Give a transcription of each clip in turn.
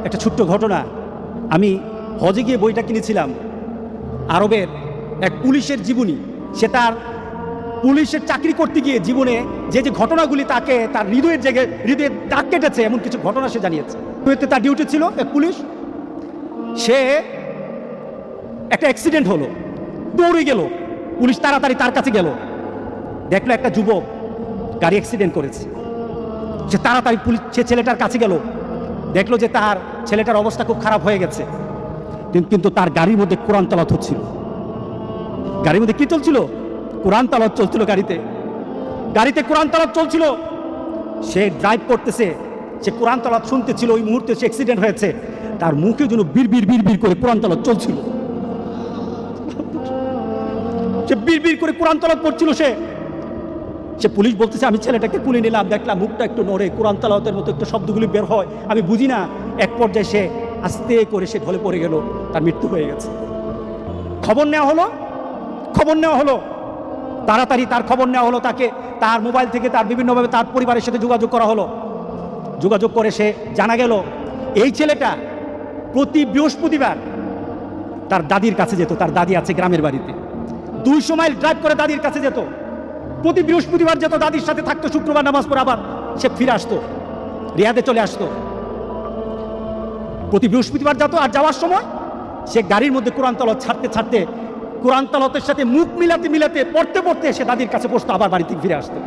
একটা ছোট্ট ঘটনা। আমি হজে গিয়ে বইটা কিনেছিলাম, আরবের এক পুলিশের জীবনী। সে তার পুলিশের চাকরি করতে গিয়ে জীবনে যে যে ঘটনাগুলি তাকে তার হৃদয়ের দাগ কেটেছে, এমন কিছু ঘটনা সে জানিয়েছে। তার ডিউটি ছিল এক পুলিশ। সে একটা অ্যাক্সিডেন্ট হলো, দৌড়ে গেল, পুলিশ তাড়াতাড়ি তার কাছে গেল, দেখলো একটা যুবক গাড়ি অ্যাক্সিডেন্ট করেছে। সে তাড়াতাড়ি সে ছেলেটার কাছে গেল, দেখলো যে তার ছেলেটার অবস্থা খুব খারাপ হয়ে গেছে, কিন্তু তার গাড়ির মধ্যে কোরআন তেলাওয়াত হচ্ছিল। গাড়ির মধ্যে কি চলছিল? কোরআন তেলাওয়াত চলছিল। গাড়িতে কোরআন তেলাওয়াত চলছিল। সে ড্রাইভ করতেছে, সে কোরআন তেলাওয়াত শুনতেছিল। ওই মুহূর্তে সে অ্যাক্সিডেন্ট হয়েছে, তার মুখে যেন বিড়বিড় করে কোরআন তেলাওয়াত চলছিল। সে বিড়বিড় করে কোরআন তেলাওয়াত পড়ছিল। সে পুলিশ বলতেছে, আমি ছেলেটাকে কুলে নিলাম, দেখলাম মুখটা একটু নড়ে, কোরআন তেলাওয়াতের মতো একটু শব্দগুলি বের হয়, আমি বুঝি না। এক পর্যায়ে সে আস্তে করে সে ঢলে পড়ে গেল, তার মৃত্যু হয়ে গেছে। খবর নেওয়া হলো, তাড়াতাড়ি তার খবর নেওয়া হলো। তাকে তার মোবাইল থেকে তার বিভিন্নভাবে তার পরিবারের সাথে যোগাযোগ করা হলো। যোগাযোগ করে সে জানা গেল এই ছেলেটা প্রতি বৃহস্পতিবার তার দাদির কাছে যেত। তার দাদি আছে গ্রামের বাড়িতে, 200 মাইল ড্রাইভ করে দাদির কাছে যেত। প্রতি বৃহস্পতিবার যেত, দাদির সাথে থাকতো, শুক্রবার নামাজ পড়ে আবার সে ফিরে আসতো, রিয়াদে চলে আসতো। প্রতি বৃহস্পতিবার যেত, আর যাওয়ার সময় সে গাড়ির মধ্যে কোরআন তেলাওয়াত ছাড়তে কোরআন তেলাওয়াতের সাথে মুখ মিলাতে পড়তে সে দাদির কাছে বসতো, আবার বাড়িতে ফিরে আসতো।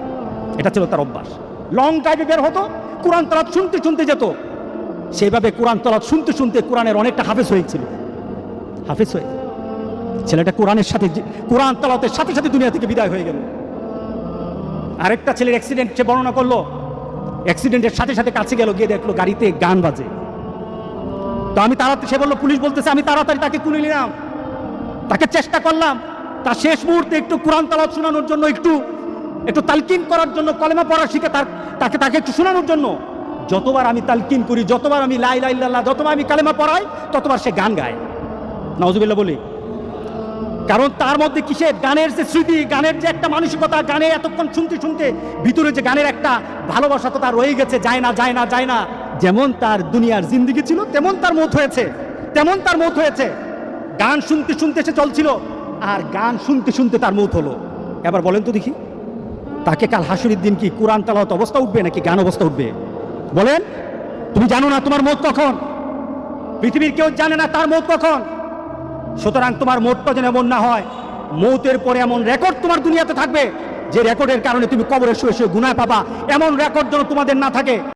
এটা ছিল তার অভ্যাস। লং ড্রাইভে বের হতো, কোরআন তেলাওয়াত শুনতে যেত। সেইভাবে কোরআন তেলাওয়াত শুনতে কোরআনের অনেকটা হাফেজ হয়ে ছেলেটা কোরআন তেলাওয়াতের সাথে দুনিয়া থেকে বিদায় হয়ে গেল। আরেকটা ছেলের অ্যাক্সিডেন্ট সে বর্ণনা করলো। অ্যাক্সিডেন্টের সাথে কাছে গেল, গিয়ে দেখলো গাড়িতে গান বাজে। তো সে বললো, পুলিশ বলতেছে, আমি তাড়াতাড়ি তাকে তুলে নিলাম, তাকে চেষ্টা করলাম তার শেষ মুহূর্তে একটু কোরআন তেলাওয়াত শোনানোর জন্য, একটু তালকিন করার জন্য, কলেমা পড়া শিখে তাকে একটু শোনানোর জন্য। যতবার আমি তালকিন করি, যতবার আমি লা ইলাহা ইল্লাল্লাহ, যতবার আমি কালেমা পড়াই, ততবার সে গান গায়। নাউজুবিল্লাহ বলি। কারণ তার মধ্যে কিসের গানের যে স্মৃতি, গানের যে একটা মানসিকতা, গানে এতক্ষণ শুনতে ভিতরে যে গানের একটা ভালোবাসা তো তার রয়ে গেছে, যায় না। যেমন তার দুনিয়ার জিন্দেগি ছিল, তেমন তার মৌত হয়েছে। গান শুনতে সে চলছিল, আর গান শুনতে তার মৌত হলো। এবার বলেন তো দেখি, তাকে কাল হাসুরের দিন কি কোরআন তেলাওয়াত অবস্থা উঠবে নাকি গান অবস্থা উঠবে? বলেন। তুমি জানো না তোমার মৌত কখন, পৃথিবীর কেউ জানে না তার মৌত কখন। সুতরাং তোমার মৌতটা যেন এমন না হয়, মৌতের পরে এমন রেকর্ড তোমার দুনিয়াতে থাকবে যে রেকর্ডের কারণে তুমি কবরে শুয়ে গুনাহ পাবা, এমন রেকর্ড যেন তোমাদের না থাকে।